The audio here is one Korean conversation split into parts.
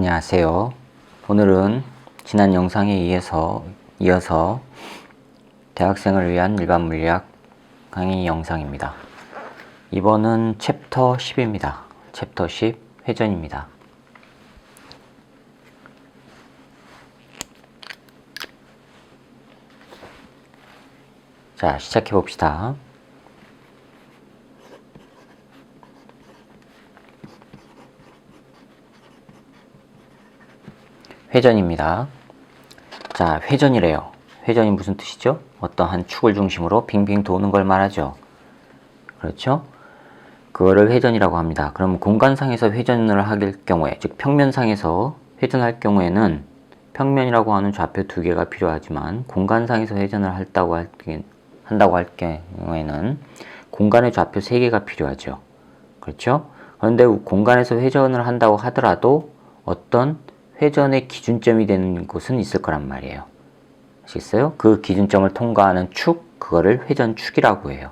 안녕하세요. 오늘은 지난 영상에 이어서 대학생을 위한 일반 물리학 강의 영상입니다. 이번은 챕터 10입니다. 챕터 10 회전입니다. 자, 시작해 봅시다. 회전입니다. 자, 회전이래요. 회전이 무슨 뜻이죠? 어떠한 축을 중심으로 빙빙 도는 걸 말하죠. 그렇죠? 그거를 회전이라고 합니다. 그럼 공간상에서 회전을 할 경우에, 즉 평면상에서 회전할 경우에는 평면이라고 하는 좌표 두 개가 필요하지만 공간상에서 회전을 한다고 할 경우에는 공간의 좌표 세 개가 필요하죠. 그렇죠? 그런데 공간에서 회전을 한다고 하더라도 어떤 회전의 기준점이 되는 곳은 있을 거란 말이에요. 아시겠어요? 그 기준점을 통과하는 축, 그거를 회전축이라고 해요.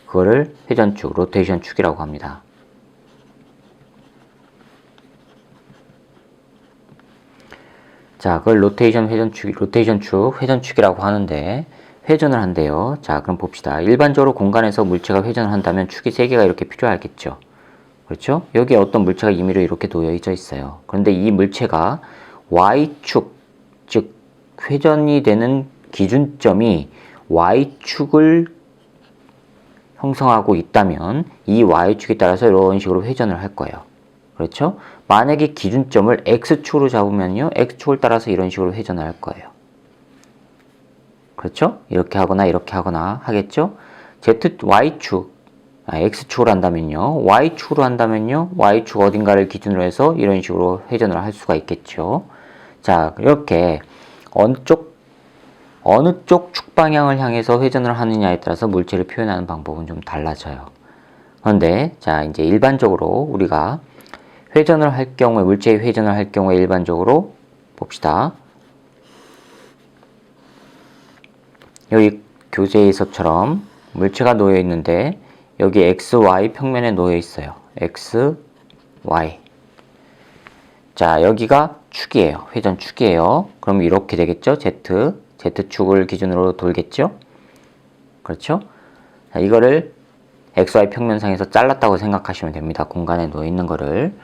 그거를 회전축, 로테이션 축이라고 합니다. 자, 그걸 로테이션 축, 회전축이라고 하는데 회전을 한대요. 자, 그럼 봅시다. 일반적으로 공간에서 물체가 회전을 한다면 축이 3개가 이렇게 필요하겠죠. 그렇죠? 여기에 어떤 물체가 임의로 이렇게 놓여져 있어요. 그런데 이 물체가 Y축, 즉 회전이 되는 기준점이 Y축을 형성하고 있다면 이 Y축에 따라서 이런 식으로 회전을 할 거예요. 그렇죠? 만약에 기준점을 X축으로 잡으면요, X축을 따라서 이런 식으로 회전을 할 거예요. 그렇죠? 이렇게 하거나 하겠죠? Y축, X축으로 한다면요, Y축으로 한다면요, Y축 어딘가를 기준으로 해서 이런 식으로 회전을 할 수가 있겠죠. 자, 이렇게 어느 쪽 축 방향을 향해서 회전을 하느냐에 따라서 물체를 표현하는 방법은 좀 달라져요. 그런데 자, 이제 일반적으로 우리가 회전을 할 경우에, 물체의 회전을 할 경우에 일반적으로 봅시다. 여기 교재에서처럼 물체가 놓여 있는데 여기 XY 평면에 놓여 있어요. X, Y. 자, 여기가 축이에요. 회전축이에요. 그럼 이렇게 되겠죠? Z축을 기준으로 돌겠죠? 그렇죠? 자, 이거를 XY 평면상에서 잘랐다고 생각하시면 됩니다. 공간에 놓여 있는 거를.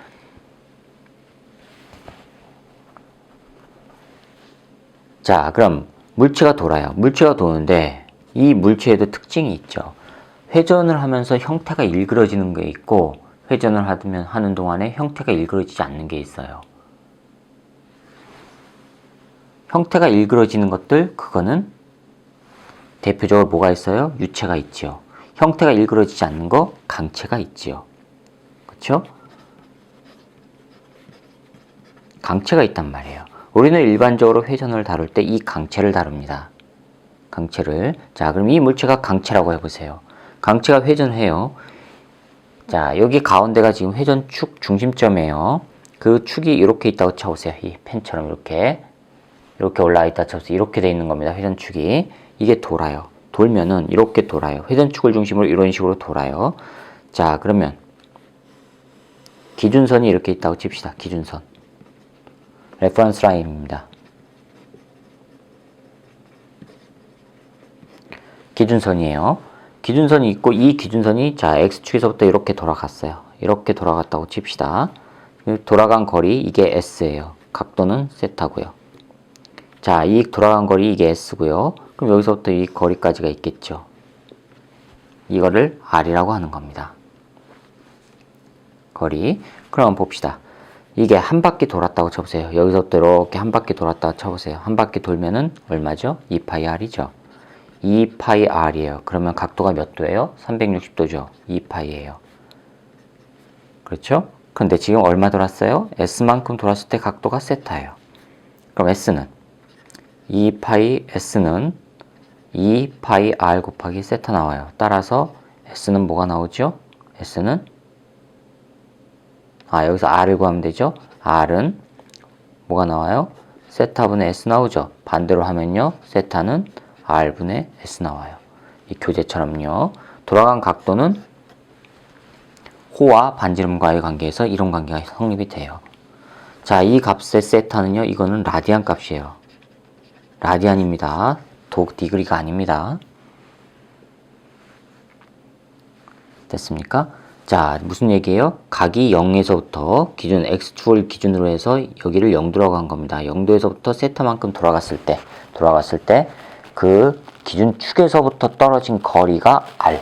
자, 그럼 물체가 돌아요. 물체가 도는데 이 물체에도 특징이 있죠. 회전을 하면서 형태가 일그러지는 게 있고 회전을 하는 동안에 형태가 일그러지지 않는 게 있어요. 형태가 일그러지는 것들, 그거는 대표적으로 뭐가 있어요? 유체가 있죠. 형태가 일그러지지 않는 거, 강체가 있지요. 그렇죠? 강체가 있단 말이에요. 우리는 일반적으로 회전을 다룰 때 이 강체를 다룹니다. 강체를. 자, 그럼 이 물체가 강체라고 해보세요. 강체가 회전해요. 자, 여기 가운데가 지금 회전축 중심점이에요. 그 축이 이렇게 있다고 쳐보세요. 이 펜처럼 이렇게 올라와 있다 쳐보세요. 이렇게 돼 있는 겁니다. 회전축이. 이게 돌아요. 돌면은 이렇게 돌아요. 회전축을 중심으로 이런 식으로 돌아요. 자, 그러면 기준선이 이렇게 있다고 칩시다. 기준선. 레퍼런스 라인입니다. 기준선이에요. 기준선이 있고 이 기준선이 자, X축에서부터 이렇게 돌아갔어요. 이렇게 돌아갔다고 칩시다. 돌아간 거리 이게 S예요. 각도는 세타고요. 자, 이 돌아간 거리 이게 S고요. 그럼 여기서부터 이 거리까지가 있겠죠. 이거를 R이라고 하는 겁니다. 거리. 그럼 봅시다. 이게 한 바퀴 돌았다고 쳐보세요. 여기서부터 이렇게 한 바퀴 돌았다고 쳐보세요. 한 바퀴 돌면은 얼마죠? 2파이 R이죠. 2파이 R이에요. 그러면 각도가 몇 도예요? 360도죠. 2파이예요. 그렇죠? 근데 지금 얼마 돌았어요? S만큼 돌았을 때 각도가 세타예요. 그럼 S는 2파이 S는 2파이 R 곱하기 세타 나와요. 따라서 S는 뭐가 나오죠? S는 여기서 R을 구하면 되죠? R은 뭐가 나와요? 세타분의 S 나오죠? 반대로 하면요. 세타는 R분의 S 나와요. 이 교재처럼요. 돌아간 각도는 호와 반지름과의 관계에서 이런 관계가 성립이 돼요. 자, 이 값의 세타는요, 이거는 라디안 값이에요. 라디안입니다. 디그리가 아닙니다. 됐습니까? 자, 무슨 얘기예요? 각이 0에서부터 기준 x2를 기준으로 해서 여기를 0도라고 한 겁니다. 0도에서부터 세타만큼 돌아갔을 때 그 기준 축에서부터 떨어진 거리가 r.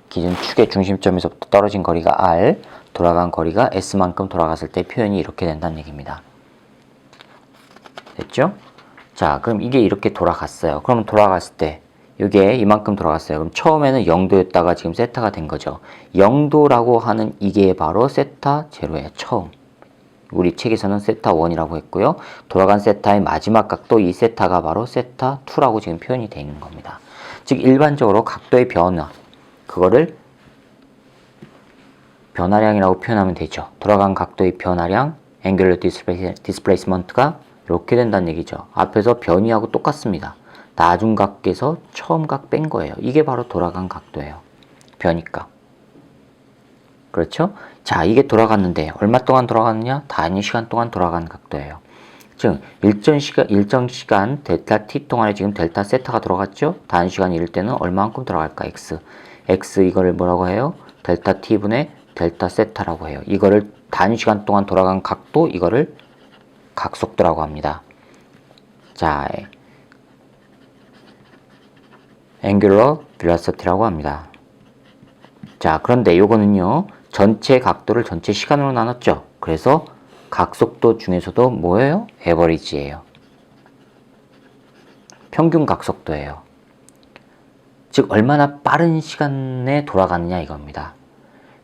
기준 축의 중심점에서부터 떨어진 거리가 r, 돌아간 거리가 s만큼 돌아갔을 때 표현이 이렇게 된다는 얘기입니다. 됐죠? 자, 그럼 이게 이렇게 돌아갔어요. 그러면 돌아갔을 때 이게 이만큼 돌아갔어요. 그럼 처음에는 0도였다가 지금 세타가 된 거죠. 0도라고 하는 이게 바로 세타 제로예요. 처음. 우리 책에서는 세타 1이라고 했고요. 돌아간 세타의 마지막 각도 이 세타가 바로 세타 2라고 지금 표현이 되어 있는 겁니다. 즉 일반적으로 각도의 변화, 그거를 변화량이라고 표현하면 되죠. 돌아간 각도의 변화량, angular displacement가 이렇게 된다는 얘기죠. 앞에서 변이하고 똑같습니다. 나중각에서 처음각 뺀 거예요. 이게 바로 돌아간 각도예요. 변이값. 그렇죠? 자, 이게 돌아갔는데 얼마 동안 돌아갔느냐? 단위 시간 동안 돌아간 각도예요. 즉 일정 시간 델타 t 동안에 지금 델타 세타가 돌아갔죠? 단위 시간이 이럴 때는 얼마만큼 돌아갈까? x 이거를 뭐라고 해요? 델타 t분의 델타 세타라고 해요. 이거를 단위 시간 동안 돌아간 각도, 이거를 각속도라고 합니다. 자, angular velocity라고 합니다. 자, 그런데 요거는요, 전체 각도를 전체 시간으로 나눴죠. 그래서 각속도 중에서도 뭐예요? average예요. 평균 각속도예요. 즉 얼마나 빠른 시간에 돌아가느냐 이겁니다.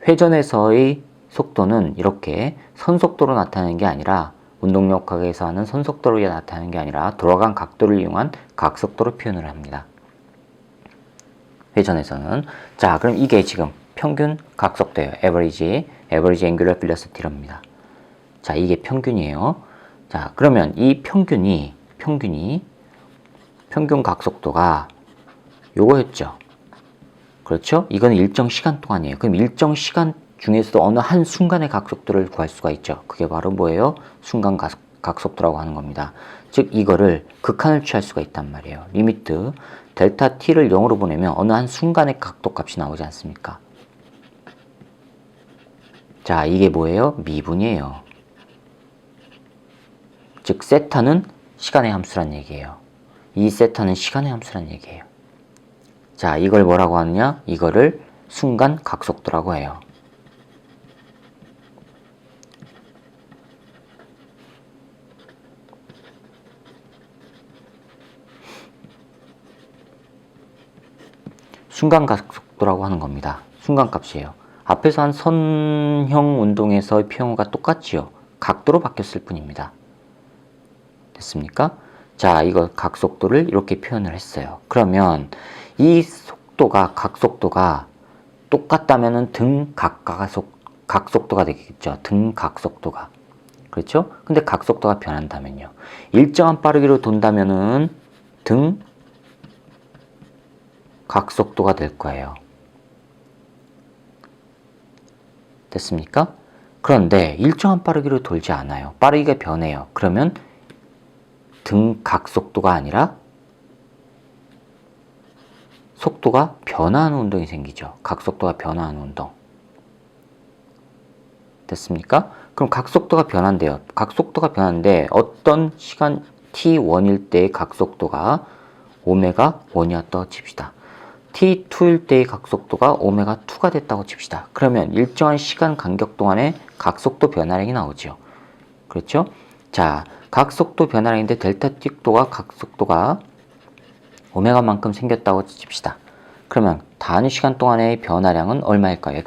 회전에서의 속도는 이렇게 선속도로 나타나는 게 아니라, 운동역학에서 하는 선속도로 나타나는 게 아니라 돌아간 각도를 이용한 각속도로 표현을 합니다. 회전에서는. 자, 그럼 이게 지금 평균 각속도예요. average angular velocity랍니다. 자, 이게 평균이에요. 자, 그러면 이 평균 각속도가 요거였죠. 그렇죠? 이건 일정 시간 동안이에요. 그럼 일정 시간 중에서도 어느 한 순간의 각속도를 구할 수가 있죠. 그게 바로 뭐예요? 순간 각속도라고 하는 겁니다. 즉 이거를 극한을 취할 수가 있단 말이에요. 리미트 델타 t를 0으로 보내면 어느 한 순간의 각도 값이 나오지 않습니까? 자, 이게 뭐예요? 미분이에요. 즉 세타는 시간의 함수란 얘기예요. 이 세타는 시간의 함수란 얘기예요. 자, 이걸 뭐라고 하느냐? 이거를 순간 각속도라고 해요. 순간 각속도라고 하는 겁니다. 순간값이에요. 앞에서 한 선형 운동에서의 표현과 똑같지요. 각도로 바뀌었을 뿐입니다. 됐습니까? 자, 이거 각속도를 이렇게 표현을 했어요. 그러면 이 속도가, 각속도가 똑같다면은 각속도가 되겠죠. 각속도가. 그렇죠? 근데 각속도가 변한다면요. 일정한 빠르기로 돈다면은 각속도가 될 거예요. 됐습니까? 그런데 일정한 빠르기로 돌지 않아요. 빠르기가 변해요. 그러면 각속도가 아니라 속도가 변화하는 운동이 생기죠. 각속도가 변화하는 운동. 됐습니까? 그럼 각속도가 변한대요. 각속도가 변하는데 어떤 시간 t1일 때의 각속도가 오메가 1이었다고 칩시다. t2일 때의 각속도가 오메가 2가 됐다고 칩시다. 그러면 일정한 시간 간격 동안에 각속도 변화량이 나오죠. 그렇죠? 자, 각속도 변화량인데 델타 t도가 각속도가 오메가만큼 생겼다고 칩시다. 그러면 단위 시간 동안의 변화량은 얼마일까요?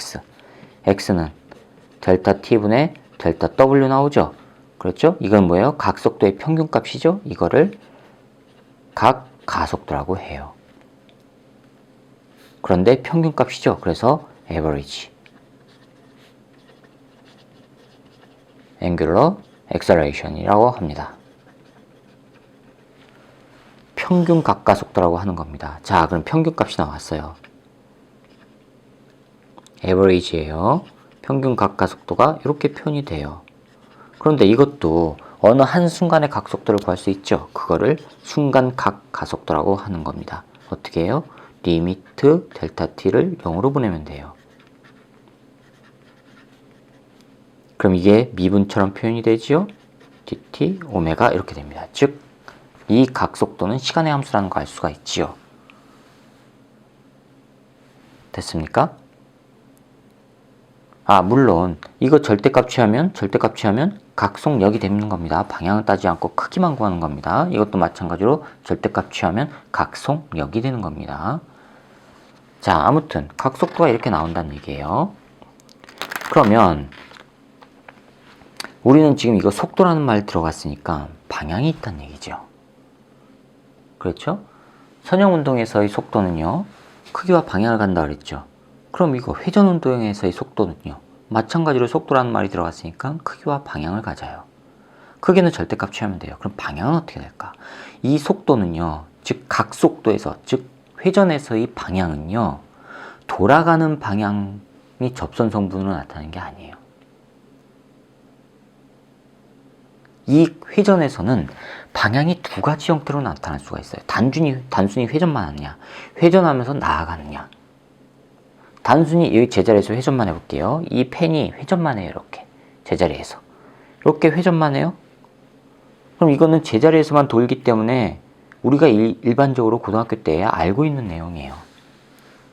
x는 델타 t분의 델타 w 나오죠. 그렇죠? 이건 뭐예요? 각속도의 평균값이죠. 이거를 가속도라고 해요. 그런데 평균값이죠. 그래서 average angular acceleration이라고 합니다. 평균 각가속도라고 하는 겁니다. 자, 그럼 평균값이 나왔어요. average예요. 평균 각가속도가 이렇게 표현이 돼요. 그런데 이것도 어느 한순간의 각속도를 구할 수 있죠. 그거를 순간각 가속도라고 하는 겁니다. 어떻게 해요? 리미트 델타 t를 0으로 보내면 돼요. 그럼 이게 미분처럼 표현이 되지요? dt, 오메가 이렇게 됩니다. 즉, 이 각속도는 시간의 함수라는 걸 알 수가 있지요. 됐습니까? 물론 이거 절대값 취하면 각속력이 되는 겁니다. 방향을 따지지 않고 크기만 구하는 겁니다. 이것도 마찬가지로 절대값 취하면 각속력이 되는 겁니다. 자, 아무튼 각속도가 이렇게 나온다는 얘기예요. 그러면 우리는 지금 이거 속도라는 말 들어갔으니까 방향이 있다는 얘기죠. 그렇죠? 선형운동에서의 속도는요, 크기와 방향을 간다 그랬죠. 그럼 이거 회전운동에서의 속도는요, 마찬가지로 속도라는 말이 들어갔으니까 크기와 방향을 가져요. 크기는 절대값 취하면 돼요. 그럼 방향은 어떻게 될까? 이 속도는요, 즉 각속도에서, 즉 회전에서의 방향은요, 돌아가는 방향이 접선 성분으로 나타나는 게 아니에요. 이 회전에서는 방향이 두 가지 형태로 나타날 수가 있어요. 단순히 회전만 하느냐, 회전하면서 나아가느냐. 단순히 여기 제자리에서 회전만 해볼게요. 이 펜이 회전만 해요. 이렇게 제자리에서 이렇게 회전만 해요. 그럼 이거는 제자리에서만 돌기 때문에 우리가 일반적으로 고등학교 때 알고 있는 내용이에요.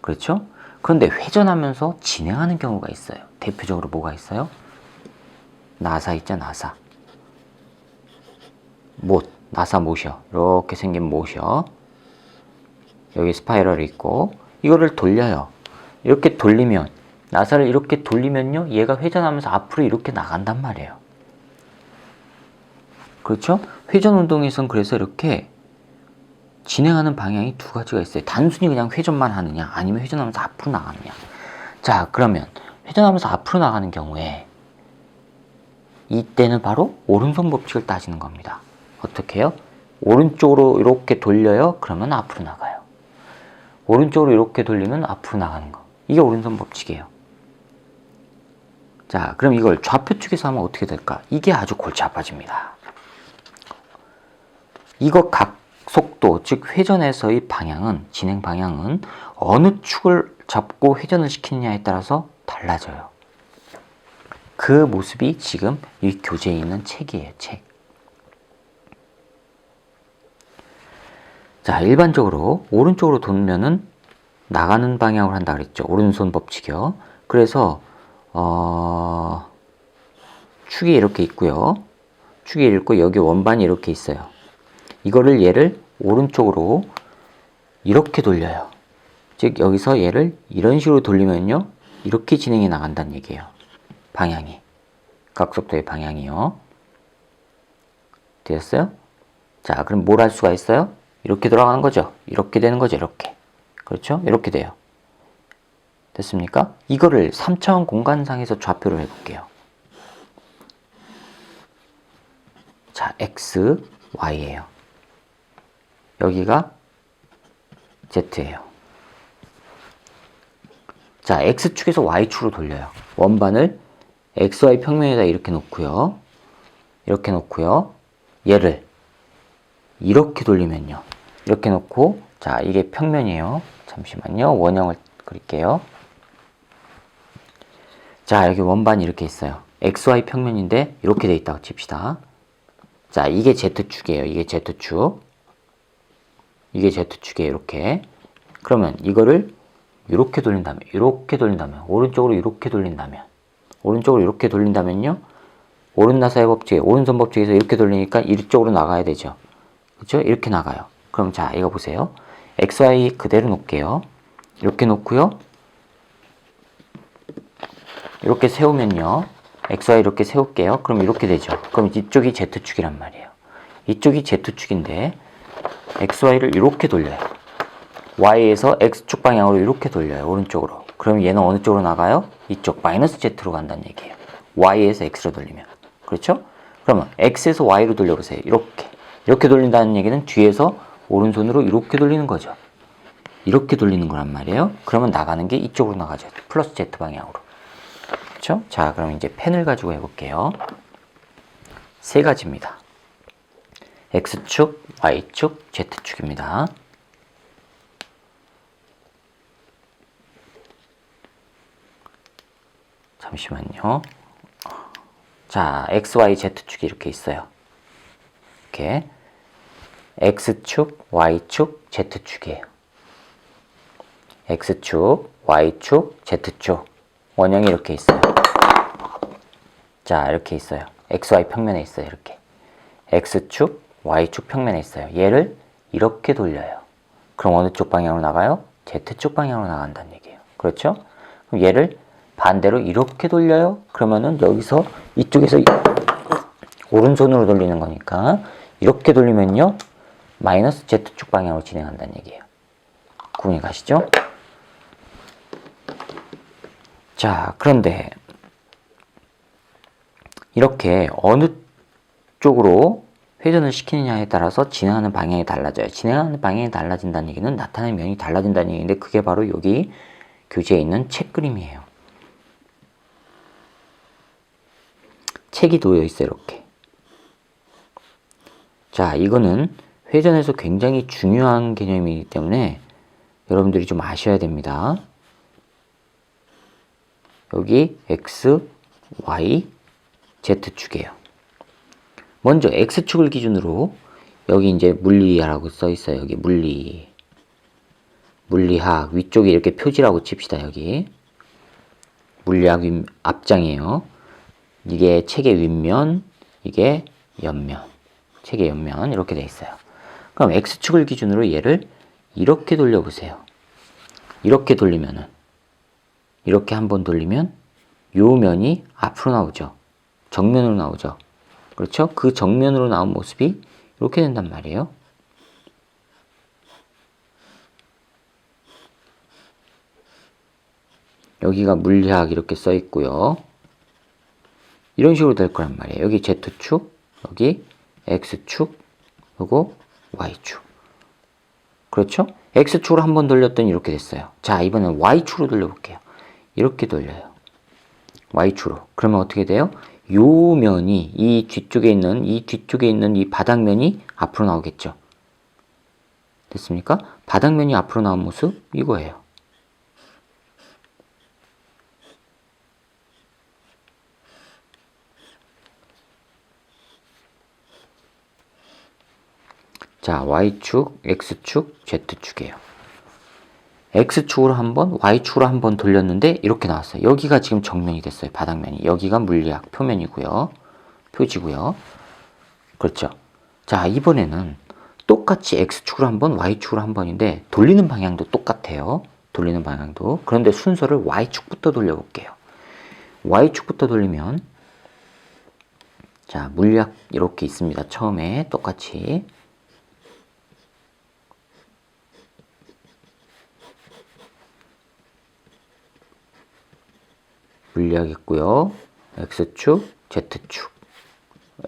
그렇죠? 그런데 회전하면서 진행하는 경우가 있어요. 대표적으로 뭐가 있어요? 나사 있죠, 나사. 나사 모셔. 이렇게 생긴 모셔. 여기 스파이럴이 있고, 이거를 돌려요. 이렇게 돌리면, 나사를 이렇게 돌리면요, 얘가 회전하면서 앞으로 이렇게 나간단 말이에요. 그렇죠? 회전 운동에선 그래서 이렇게 진행하는 방향이 두 가지가 있어요. 단순히 그냥 회전만 하느냐, 아니면 회전하면서 앞으로 나가느냐. 자, 그러면 회전하면서 앞으로 나가는 경우에 이때는 바로 오른손 법칙을 따지는 겁니다. 어떻게 해요? 오른쪽으로 이렇게 돌려요. 그러면 앞으로 나가요. 오른쪽으로 이렇게 돌리면 앞으로 나가는 거. 이게 오른손 법칙이에요. 자, 그럼 이걸 좌표 측에서 하면 어떻게 될까? 이게 아주 골치 아파집니다. 이거 각속도, 즉 회전에서의 방향은, 진행 방향은 어느 축을 잡고 회전을 시키느냐에 따라서 달라져요. 그 모습이 지금 이 교재에 있는 책이에요, 책. 자, 일반적으로 오른쪽으로 돌면은 나가는 방향으로 한다 그랬죠. 오른손 법칙이요. 그래서 축이 이렇게 있고요. 축이 있고 여기 원반이 이렇게 있어요. 얘를 오른쪽으로 이렇게 돌려요. 즉 여기서 얘를 이런 식으로 돌리면요, 이렇게 진행해 나간다는 얘기예요. 방향이, 각속도의 방향이요. 되었어요? 자, 그럼 뭘 할 수가 있어요? 이렇게 돌아가는 거죠. 이렇게 되는 거죠. 이렇게. 그렇죠? 이렇게 돼요. 됐습니까? 이거를 3차원 공간상에서 좌표를 해볼게요. 자, x, y예요. 여기가 z예요. 자, x축에서 y축으로 돌려요. 원반을 xy 평면에다 이렇게 놓고요. 이렇게 놓고요. 얘를 이렇게 돌리면요. 이렇게 놓고, 자, 이게 평면이에요. 잠시만요. 원형을 그릴게요. 자, 여기 원반이 이렇게 있어요. XY 평면인데 이렇게 돼 있다고 칩시다. 자, 이게 Z축이에요. 이게 Z축. 이게 Z축이에요. 이렇게. 그러면 이거를 이렇게 돌린다면, 오른쪽으로 이렇게 돌린다면요. 오른나사의 법칙, 오른손 법칙에서 이렇게 돌리니까 이쪽으로 나가야 되죠. 그렇죠? 이렇게 나가요. 그럼 자, 이거 보세요. XY 그대로 놓을게요. 이렇게 놓고요. 이렇게 세우면요. XY 이렇게 세울게요. 그럼 이렇게 되죠. 그럼 이쪽이 Z축이란 말이에요. 이쪽이 Z축인데 XY를 이렇게 돌려요. Y에서 X축 방향으로 이렇게 돌려요. 오른쪽으로. 그럼 얘는 어느 쪽으로 나가요? 이쪽 마이너스 Z로 간다는 얘기예요. Y에서 X로 돌리면. 그렇죠? 그러면 X에서 Y로 돌려보세요. 이렇게 돌린다는 얘기는 뒤에서 오른손으로 이렇게 돌리는 거죠. 이렇게 돌리는 거란 말이에요. 그러면 나가는 게 이쪽으로 나가죠. 플러스 Z 방향으로. 그렇죠? 자, 그럼 이제 펜을 가지고 해볼게요. 세 가지입니다. X축, Y축, Z축입니다. 잠시만요. 자, X, Y, Z축이 이렇게 있어요. 이렇게 X축, Y축, Z축이에요. X축, Y축, Z축. 원형이 이렇게 있어요. 자, 이렇게 있어요. XY 평면에 있어요. 이렇게. X축, Y축 평면에 있어요. 얘를 이렇게 돌려요. 그럼 어느 쪽 방향으로 나가요? Z축 방향으로 나간다는 얘기예요. 그렇죠? 그럼 얘를 반대로 이렇게 돌려요. 그러면은 여기서 이쪽에서 오른손으로 돌리는 거니까 이렇게 돌리면요. 마이너스 Z축 방향으로 진행한다는 얘기예요. 구분이 가시죠? 자, 그런데 이렇게 어느 쪽으로 회전을 시키느냐에 따라서 진행하는 방향이 달라져요. 진행하는 방향이 달라진다는 얘기는 나타나는 면이 달라진다는 얘기인데 그게 바로 여기 교재에 있는 책 그림이에요. 책이 놓여 있어요. 이렇게. 자, 이거는 회전에서 굉장히 중요한 개념이기 때문에 여러분들이 좀 아셔야 됩니다. 여기 X, Y, Z축이에요. 먼저 X축을 기준으로 여기 이제 물리라고 써 있어요. 여기 물리학 위쪽에 이렇게 표지라고 칩시다. 여기 물리학 앞장이에요. 이게 책의 윗면, 이게 옆면, 책의 옆면 이렇게 돼 있어요. 그럼 X축을 기준으로 얘를 이렇게 돌려보세요. 이렇게 돌리면은 이렇게 한번 돌리면 요 면이 앞으로 나오죠. 정면으로 나오죠. 그렇죠? 그 정면으로 나온 모습이 이렇게 된단 말이에요. 여기가 물리학 이렇게 써 있고요. 이런 식으로 될 거란 말이에요. 여기 Z축, 여기 X축, 요거 Y축. 그렇죠? X축으로 한번 돌렸더니 이렇게 됐어요. 자, 이번엔 Y축으로 돌려볼게요. 이렇게 돌려요. Y축으로. 그러면 어떻게 돼요? 요 면이 이 뒤쪽에 있는 이 바닥면이 앞으로 나오겠죠. 됐습니까? 바닥면이 앞으로 나온 모습 이거예요. 자, Y축, X축, Z축이에요. X축으로 한번, Y축으로 한번 돌렸는데 이렇게 나왔어요. 여기가 지금 정면이 됐어요. 바닥면이. 여기가 물리학 표면이고요. 표지고요. 그렇죠. 자, 이번에는 똑같이 X축으로 한번, Y축으로 한 번인데 돌리는 방향도 똑같아요. 돌리는 방향도. 그런데 순서를 Y축부터 돌려볼게요. Y축부터 돌리면 자, 물리학 이렇게 있습니다. 처음에 똑같이. 물리학 있고요. X축, Z축,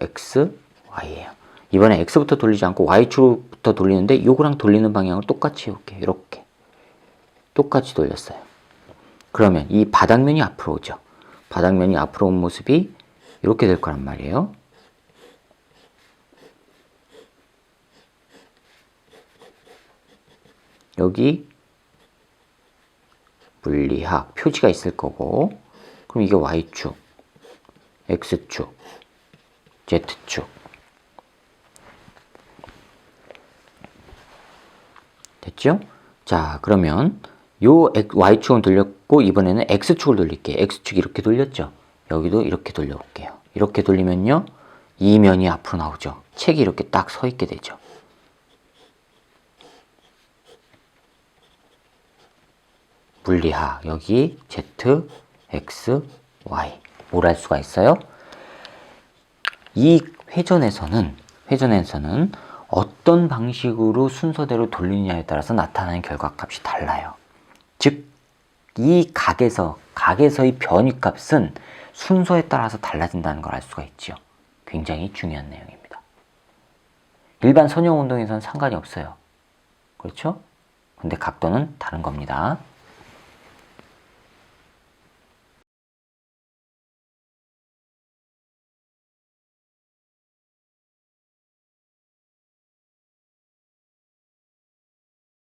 X, Y예요. 이번에 X부터 돌리지 않고 Y축부터 돌리는데 요거랑 돌리는 방향을 똑같이 이렇게 똑같이 돌렸어요. 그러면 이 바닥면이 앞으로 오죠. 바닥면이 앞으로 온 모습이 이렇게 될 거란 말이에요. 여기 물리학 표지가 있을 거고 그럼 이게 Y축, X축, Z축. 됐죠? 자, 그러면 요 Y축은 돌렸고 이번에는 X축을 돌릴게요. X축 이렇게 돌렸죠? 여기도 이렇게 돌려볼게요. 이렇게 돌리면요. 이 면이 앞으로 나오죠. 책이 이렇게 딱 서 있게 되죠. 물리학 여기 Z, X, Y 뭘 할 수가 있어요? 이 회전에서는 어떤 방식으로 순서대로 돌리느냐에 따라서 나타나는 결과값이 달라요. 즉, 이 각에서의 변위값은 순서에 따라서 달라진다는 걸 알 수가 있죠. 굉장히 중요한 내용입니다. 일반 선형 운동에서는 상관이 없어요. 그렇죠? 근데 각도는 다른 겁니다.